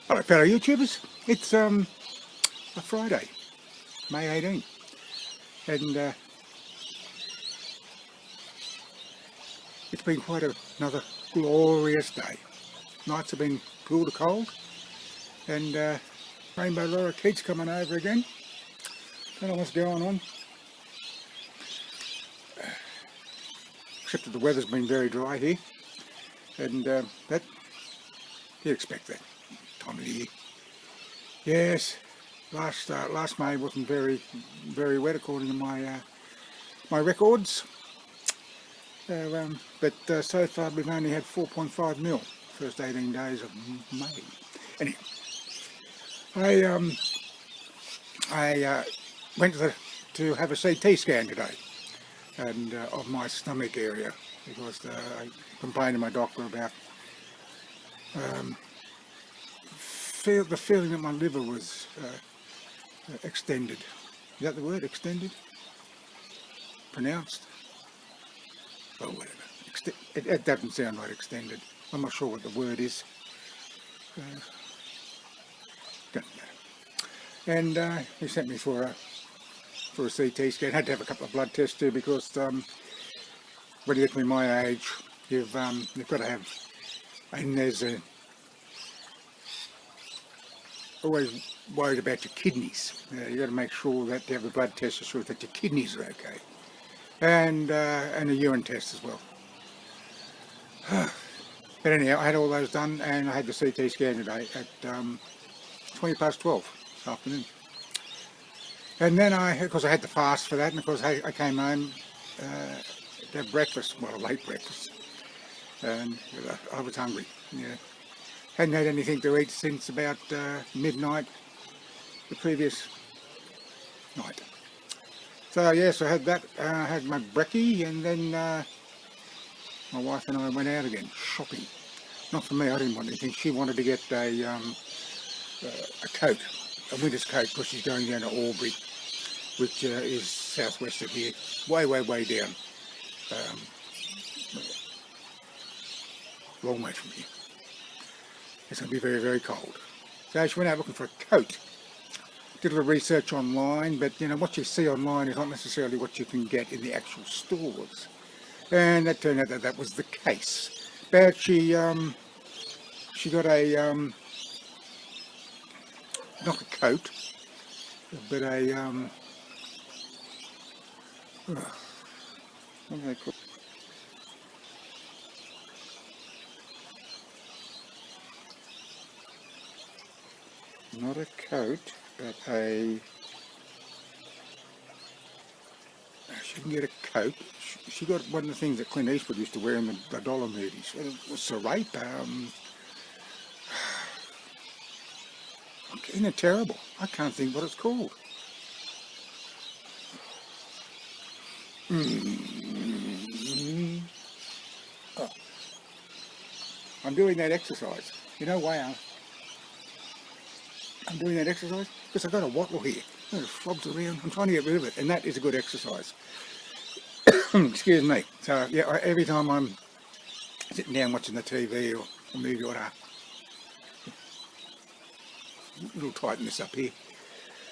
Hello fellow YouTubers, it's a Friday, May 18, and it's been quite another glorious day. Nights have been cool to cold, and Rainbow Laura Keats coming over again. Don't know what's going on, except that the weather's been very dry here, and that you'd expect that time of the year. Yes, last May wasn't very wet according to my records. But so far we've only had 4.5 mil first 18 days of May. Anyway, I went to have a CT scan today, and of my stomach area, because I complained to my doctor about the feeling that my liver was extended. Is that the word, extended? Pronounced? Oh, whatever. It doesn't sound right, extended. I'm not sure what the word is. Doesn't matter. And he sent me for a CT scan. Had to have a couple of blood tests too, because when you get to be my age, you've got to have, and there's always worried about your kidneys. You've got to make sure that you have the blood test to sure that your kidneys are okay, and a urine test as well. But anyhow, I had all those done, and I had the CT scan today at 20 past 12 this afternoon. And then because I had to fast for that, and of course I came home to have breakfast, well, a late breakfast, and I was hungry. Yeah. Hadn't had anything to eat since about midnight the previous night. So yes, I had that. I had my brekkie, and then my wife and I went out again shopping. Not for me, I didn't want anything. She wanted to get a coat, a winter's coat, because she's going down to Albury, which is southwest of here, way down. Long way from here. It's going to be very cold. So she went out looking for a coat. Did a little research online, but you know, what you see online is not necessarily what you can get in the actual stores. And that turned out that was the case. But she got a not a coat, but a what do they call? Not a coat, but she can get a coat. She got one of the things that Clint Eastwood used to wear in the dollar movies. It was a rape. Isn't it terrible? I can't think what it's called. Oh. I'm doing that exercise. You know why I'm doing that exercise? Because I've got a wattle here. It flops around. I'm trying to get rid of it, and that is a good exercise. Excuse me. So yeah, every time I'm sitting down watching the TV or a movie or a little tighten this up here.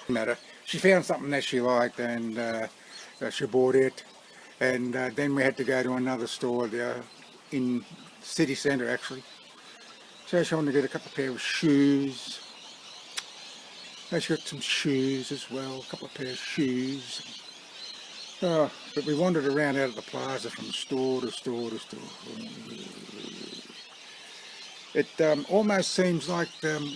Matter. She found something that she liked, and she bought it. And then we had to go to another store there in city centre, actually. So she wanted to get a couple of pair of shoes. She got some shoes as well, a couple of pairs of shoes. But we wandered around out of the plaza from store to store to store. It almost seems like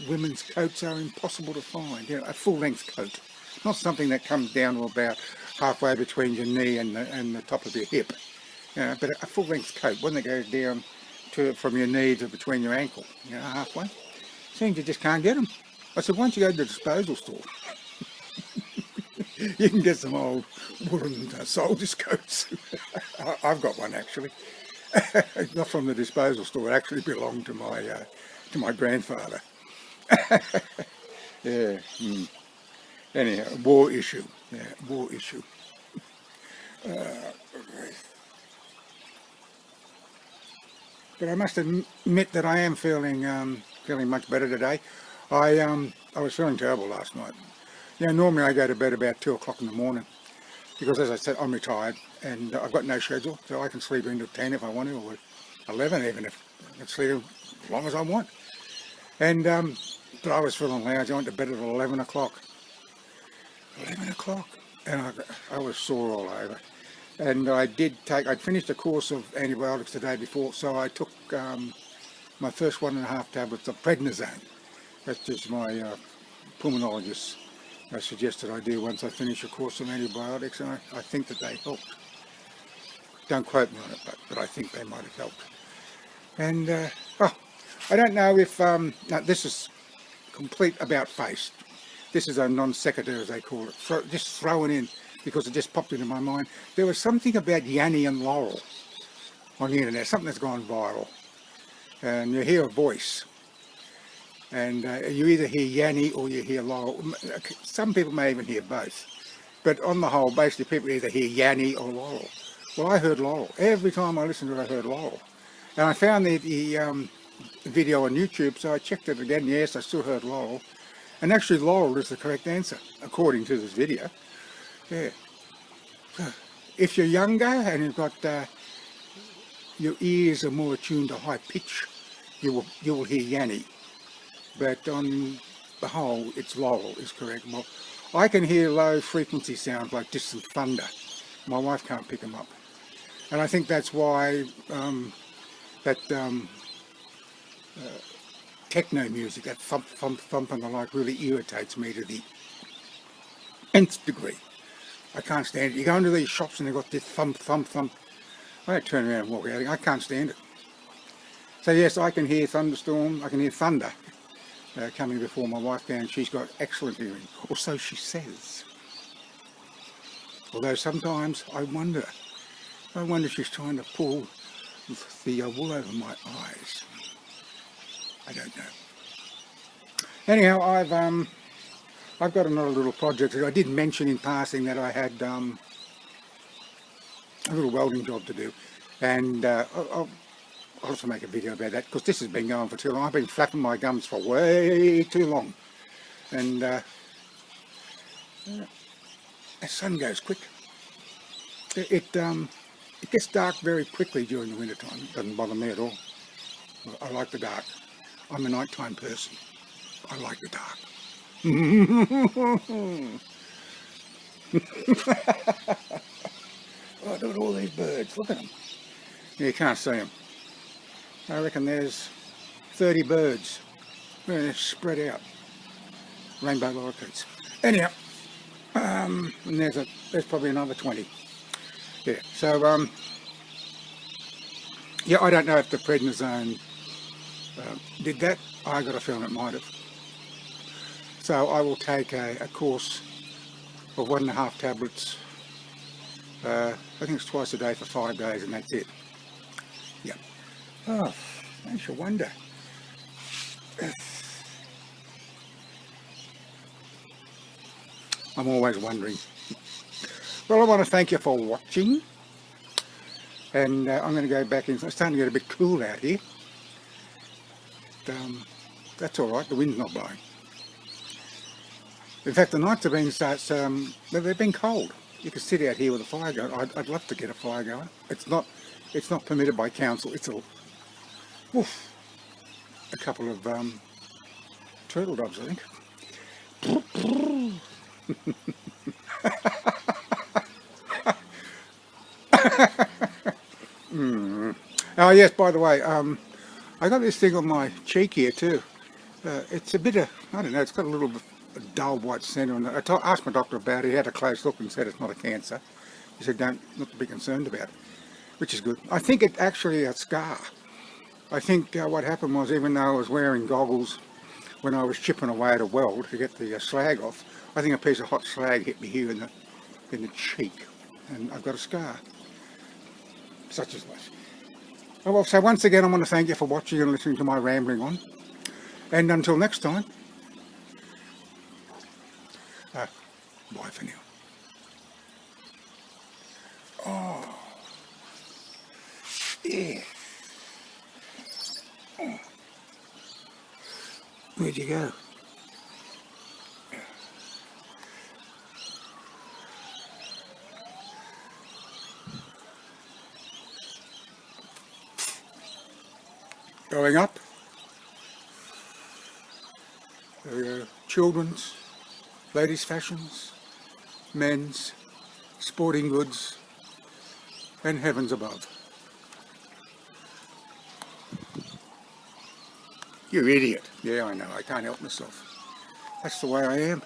women's coats are impossible to find. You know, a full-length coat, not something that comes down to about halfway between your knee and the top of your hip. You know, but a full-length coat, one that goes down from your knee to between your ankle, you know, halfway. Seems you just can't get them. I said, once you go to the disposal store, you can get some old woolen soldier's coats. I've got one actually. Not from the disposal store. It actually belonged to my grandfather. Yeah. Anyhow, war issue. Yeah, war issue. But I must admit that I am feeling much better today. I was feeling terrible last night. You know, normally I go to bed about 2 o'clock in the morning because, as I said, I'm retired and I've got no schedule, so I can sleep into 10 if I want to, or 11 even if I can sleep as long as I want. And but I was feeling lousy. I went to bed at 11 o'clock. 11 o'clock, and I was sore all over. And I'd finished a course of antibiotics the day before, so I took my first 1.5 tablets of prednisone. That's just my pulmonologist suggested I do once I finish a course of antibiotics, and I think that they helped. Don't quote me on it, but I think they might have helped. And I don't know if now this is complete about face. This is a non sequitur, as they call it, just thrown in because it just popped into my mind. There was something about Yanni and Laurel on the internet, something that's gone viral, and you hear a voice, and you either hear Yanni or you hear Laurel. Some people may even hear both, but on the whole, basically people either hear Yanni or Laurel. Well, I heard Laurel. Every time I listened to it, I heard Laurel. And I found the video on YouTube, so I checked it again. Yes, I still heard Laurel. And actually, Laurel is the correct answer, according to this video. Yeah. If you're younger and you've got your ears are more attuned to high pitch, you will hear Yanni. But on the whole, it's Laurel is correct. Well, I can hear low frequency sounds like distant thunder. My wife can't pick them up. And I think that's why techno music, that thump, thump, thump and the like really irritates me to the nth degree. I can't stand it. You go into these shops and they've got this thump, thump, thump. I don't turn around and walk out. I can't stand it. So yes, I can hear thunderstorm, I can hear thunder coming before my wife can. She's got excellent hearing, or so she says. Although sometimes I wonder if she's trying to pull the wool over my eyes. I don't know. Anyhow, I've got another little project. I did mention in passing that I had a little welding job to do, and I'll also make a video about that because this has been going for too long. I've been flapping my gums for way too long, and the sun goes quick. It gets dark very quickly during the winter time. It doesn't bother me at all. I like the dark. I'm a nighttime person. I like the dark. Oh, look at all these birds. Look at them. You can't see them. I reckon there's 30 birds. They're spread out. Rainbow lorikeets. Anyhow, and there's probably another 20. Yeah. So yeah, I don't know if the prednisone did that. I got a feeling it might have. So I will take a course of 1.5 tablets. I think it's twice a day for 5 days, and that's it. Yeah. Oh, makes you wonder. I'm always wondering. Well, I want to thank you for watching, and I'm going to go back in. It's starting to get a bit cool out here. But, that's all right. The wind's not blowing. In fact, the nights have been they've been cold. You can sit out here with a fire going. I'd love to get a fire going. It's not permitted by council. It's a couple of turtle doves, I think. Oh yes, by the way, I got this thing on my cheek here too. It's a bit of, I don't know, it's got a little bit of dull white centre on it. I asked my doctor about it. He had a close look and said it's not a cancer. He said not to be concerned about it, which is good. I think it's actually a scar. I think what happened was, even though I was wearing goggles when I was chipping away at a weld to get the slag off, I think a piece of hot slag hit me here in the cheek, and I've got a scar. Such is life. Oh well, so once again I want to thank you for watching and listening to my rambling on, and until next time, bye for now. Oh, yeah. Oh. Where'd you go? Going up, there are children's, ladies' fashions, men's, sporting goods, and heavens above. You idiot. Yeah, I know, I can't help myself. That's the way I am.